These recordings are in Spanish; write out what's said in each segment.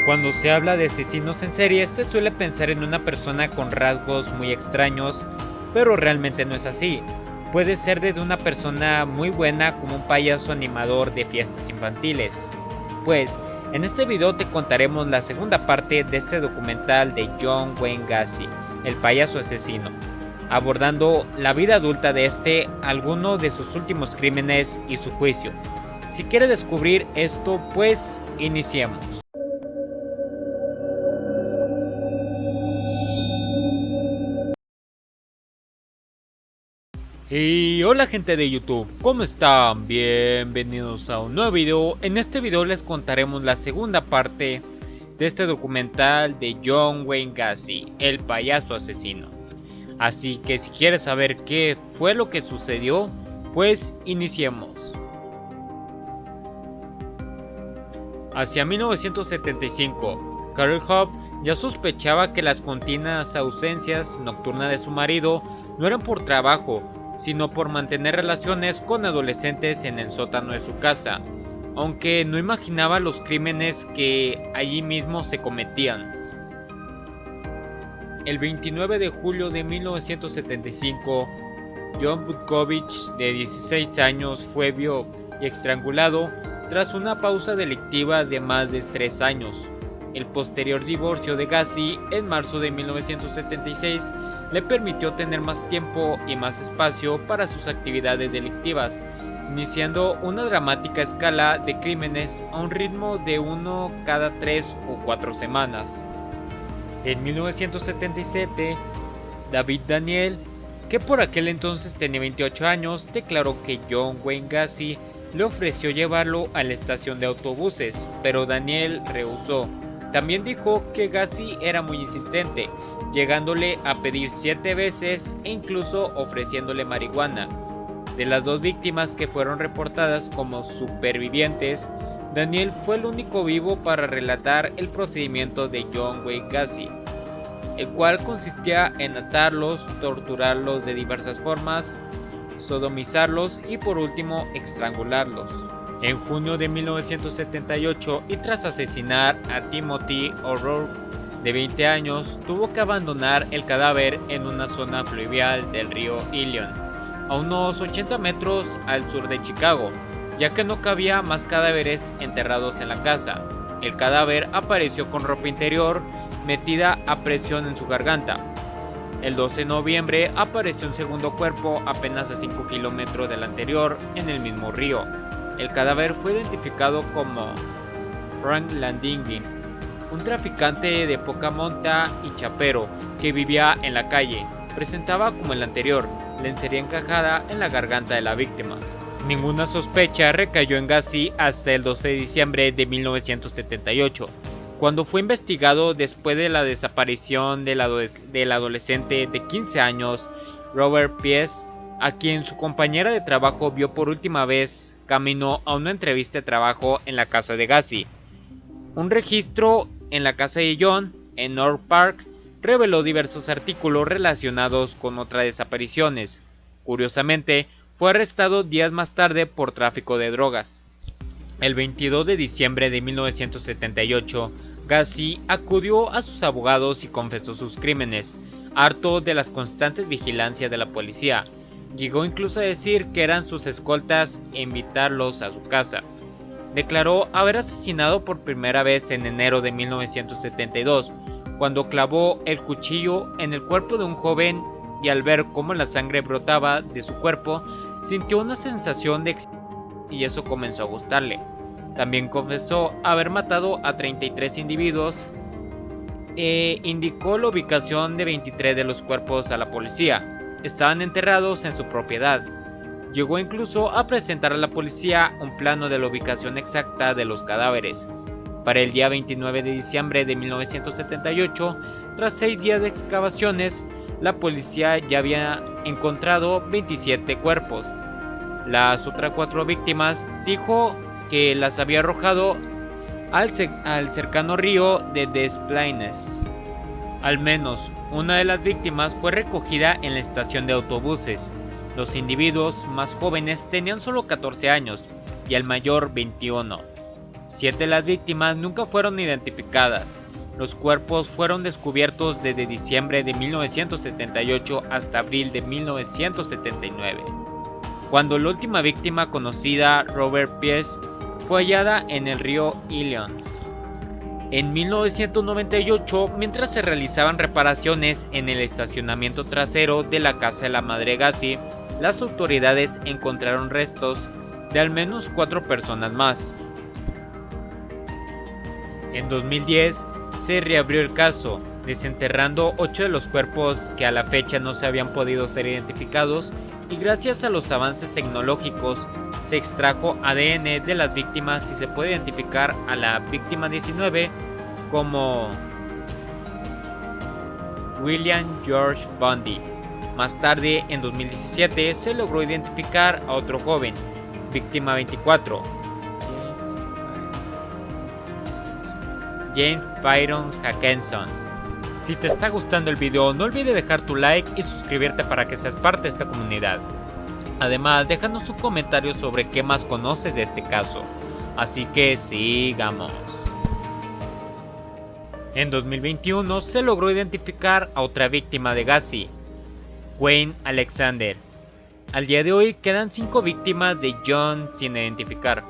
Cuando se habla de asesinos en serie se suele pensar en una persona con rasgos muy extraños, pero realmente no es así. Puede ser desde una persona muy buena como un payaso animador de fiestas infantiles. Pues, en este video te contaremos la segunda parte de este documental de John Wayne Gacy, el payaso asesino, abordando la vida adulta de este, algunos de sus últimos crímenes y su juicio. Si quieres descubrir esto, pues iniciemos. Y hola gente de YouTube, ¿cómo están? Bienvenidos a un nuevo video. En este video les contaremos la segunda parte de este documental de John Wayne Gacy, el payaso asesino. Así que si quieres saber qué fue lo que sucedió, pues iniciemos. Hacia 1975, Carol Hobbs ya sospechaba que las continuas ausencias nocturnas de su marido no eran por trabajo, sino por mantener relaciones con adolescentes en el sótano de su casa, aunque no imaginaba los crímenes que allí mismo se cometían. El 29 de julio de 1975, John Butkovich, de 16 años, fue violado y estrangulado tras una pausa delictiva de más de 3 años. El posterior divorcio de Gacy en marzo de 1976 le permitió tener más tiempo y más espacio para sus actividades delictivas, iniciando una dramática escala de crímenes a un ritmo de uno cada 3 o 4 semanas. En 1977, David Daniel, que por aquel entonces tenía 28 años, declaró que John Wayne Gacy le ofreció llevarlo a la estación de autobuses, pero Daniel rehusó. También dijo que Gacy era muy insistente, llegándole a pedir 7 veces e incluso ofreciéndole marihuana. De las 2 víctimas que fueron reportadas como supervivientes, Daniel fue el único vivo para relatar el procedimiento de John Wayne Gacy, el cual consistía en atarlos, torturarlos de diversas formas, sodomizarlos y por último estrangularlos. En junio de 1978, y tras asesinar a Timothy O'Rourke, de 20 años, tuvo que abandonar el cadáver en una zona fluvial del río Ilion, a unos 80 metros al sur de Chicago, ya que no cabía más cadáveres enterrados en la casa. El cadáver apareció con ropa interior metida a presión en su garganta. El 12 de noviembre apareció un segundo cuerpo apenas a 5 kilómetros del anterior en el mismo río. El cadáver fue identificado como Frank Landingin, un traficante de poca monta y chapero que vivía en la calle. Presentaba como el anterior, lencería encajada en la garganta de la víctima. Ninguna sospecha recayó en Gacy hasta el 12 de diciembre de 1978, cuando fue investigado después de la desaparición del adolescente de 15 años, Robert Piest, a quien su compañera de trabajo vio por última vez camino a una entrevista de trabajo en la casa de Gacy. Un registro en la casa de John, en North Park, reveló diversos artículos relacionados con otras desapariciones. Curiosamente, fue arrestado días más tarde por tráfico de drogas. El 22 de diciembre de 1978, Gacy acudió a sus abogados y confesó sus crímenes, harto de las constantes vigilancias de la policía. Llegó incluso a decir que eran sus escoltas e invitarlos a su casa. Declaró haber asesinado por primera vez en enero de 1972, cuando clavó el cuchillo en el cuerpo de un joven y al ver cómo la sangre brotaba de su cuerpo, sintió una sensación de y eso comenzó a gustarle. También confesó haber matado a 33 individuos e indicó la ubicación de 23 de los cuerpos a la policía. Estaban enterrados en su propiedad. Llegó incluso a presentar a la policía un plano de la ubicación exacta de los cadáveres. Para el día 29 de diciembre de 1978, tras 6 días de excavaciones, la policía ya había encontrado 27 cuerpos. Las otras 4 víctimas dijo que las había arrojado al cercano río de Des Plaines. Al menos una de las víctimas fue recogida en la estación de autobuses. Los individuos más jóvenes tenían solo 14 años y el mayor 21. 7 de las víctimas nunca fueron identificadas. Los cuerpos fueron descubiertos desde diciembre de 1978 hasta abril de 1979, cuando la última víctima conocida, Robert Pierce, fue hallada en el río Illinois. En 1998, mientras se realizaban reparaciones en el estacionamiento trasero de la casa de la madre Gacy, las autoridades encontraron restos de al menos 4 personas más. En 2010, se reabrió el caso, desenterrando 8 de los cuerpos que a la fecha no se habían podido ser identificados, y gracias a los avances tecnológicos se extrajo ADN de las víctimas y se puede identificar a la víctima 19 como William George Bundy. Más tarde, en 2017, se logró identificar a otro joven, víctima 24, James Byron Hackenson. Si te está gustando el video, no olvides dejar tu like y suscribirte para que seas parte de esta comunidad. Además, déjanos un comentario sobre qué más conoces de este caso. Así que sigamos. En 2021 se logró identificar a otra víctima de Gacy, Wayne Alexander. Al día de hoy quedan 5 víctimas de John sin identificar.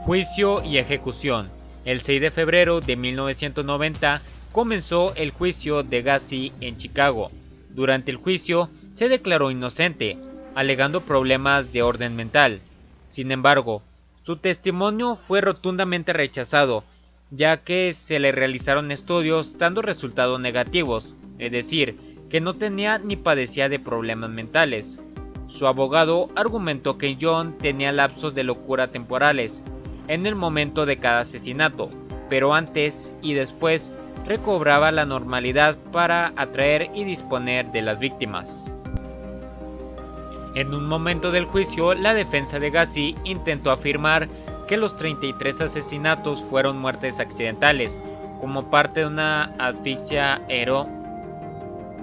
Juicio y ejecución. El 6 de febrero de 1990 comenzó el juicio de Gacy en Chicago. Durante el juicio se declaró inocente, alegando problemas de orden mental. Sin embargo, su testimonio fue rotundamente rechazado, ya que se le realizaron estudios dando resultados negativos, es decir, que no tenía ni padecía de problemas mentales. Su abogado argumentó que John tenía lapsos de locura temporales en el momento de cada asesinato, pero antes y después recobraba la normalidad para atraer y disponer de las víctimas. En un momento del juicio, la defensa de Gacy intentó afirmar que los 33 asesinatos fueron muertes accidentales, como parte de una asfixia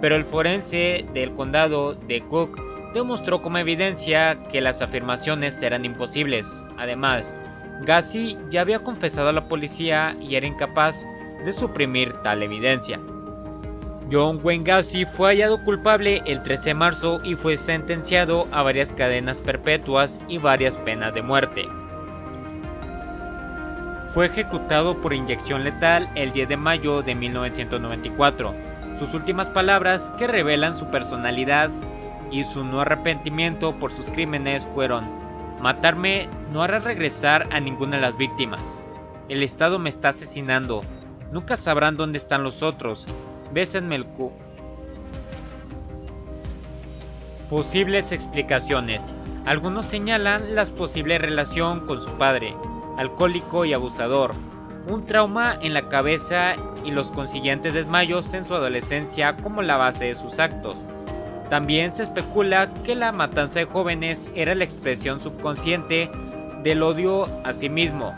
pero el forense del condado de Cook demostró como evidencia que las afirmaciones eran imposibles. Además, Gacy ya había confesado a la policía y era incapaz de suprimir tal evidencia. John Wayne Gacy fue hallado culpable el 13 de marzo y fue sentenciado a varias cadenas perpetuas y varias penas de muerte. Fue ejecutado por inyección letal el 10 de mayo de 1994. Sus últimas palabras, que revelan su personalidad y su no arrepentimiento por sus crímenes, fueron: "Matarme no hará regresar a ninguna de las víctimas. El Estado me está asesinando. Nunca sabrán dónde están los otros. Bésenme el cu". Posibles explicaciones. Algunos señalan la posible relación con su padre, alcohólico y abusador, un trauma en la cabeza y los consiguientes desmayos en su adolescencia como la base de sus actos. También se especula que la matanza de jóvenes era la expresión subconsciente del odio a sí mismo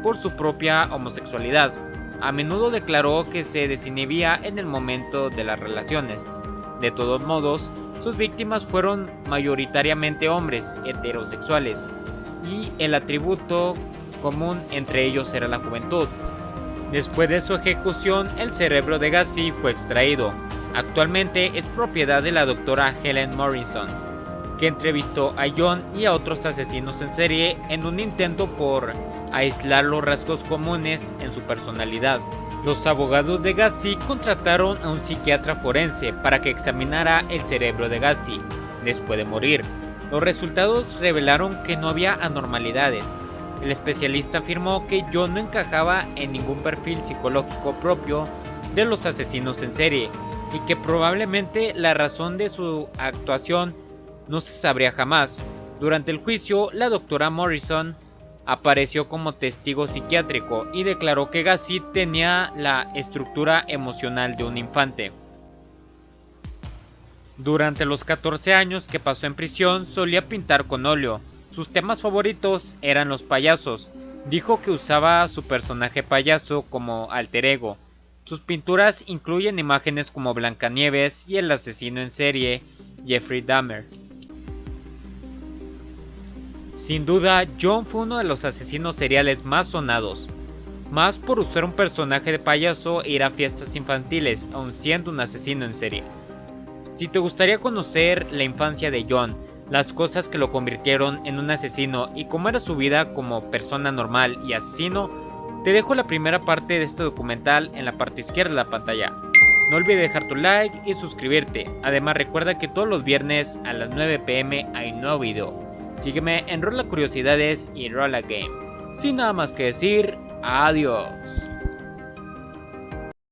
por su propia homosexualidad. A menudo declaró que se desinhibía en el momento de las relaciones. De todos modos, sus víctimas fueron mayoritariamente hombres heterosexuales, y el atributo común entre ellos era la juventud. Después de su ejecución, el cerebro de Gacy fue extraído. Actualmente es propiedad de la doctora Helen Morrison, que entrevistó a John y a otros asesinos en serie en un intento por aislar los rasgos comunes en su personalidad. Los abogados de Gacy contrataron a un psiquiatra forense para que examinara el cerebro de Gacy después de morir. Los resultados revelaron que no había anormalidades. El especialista afirmó que John no encajaba en ningún perfil psicológico propio de los asesinos en serie, y que probablemente la razón de su actuación no se sabría jamás. Durante el juicio, la doctora Morrison apareció como testigo psiquiátrico y declaró que Gacy tenía la estructura emocional de un infante. Durante los 14 años que pasó en prisión, solía pintar con óleo. Sus temas favoritos eran los payasos. Dijo que usaba su personaje payaso como alter ego. Sus pinturas incluyen imágenes como Blancanieves y el asesino en serie Jeffrey Dahmer. Sin duda, John fue uno de los asesinos seriales más sonados, más por usar un personaje de payaso e ir a fiestas infantiles, aun siendo un asesino en serie. Si te gustaría conocer la infancia de John, las cosas que lo convirtieron en un asesino y cómo era su vida como persona normal y asesino, te dejo la primera parte de este documental en la parte izquierda de la pantalla. No olvides dejar tu like y suscribirte. Además recuerda que todos los viernes a las 9 p.m. hay un nuevo video. Sígueme en Rola Curiosidades y Rola Game. Sin nada más que decir, adiós.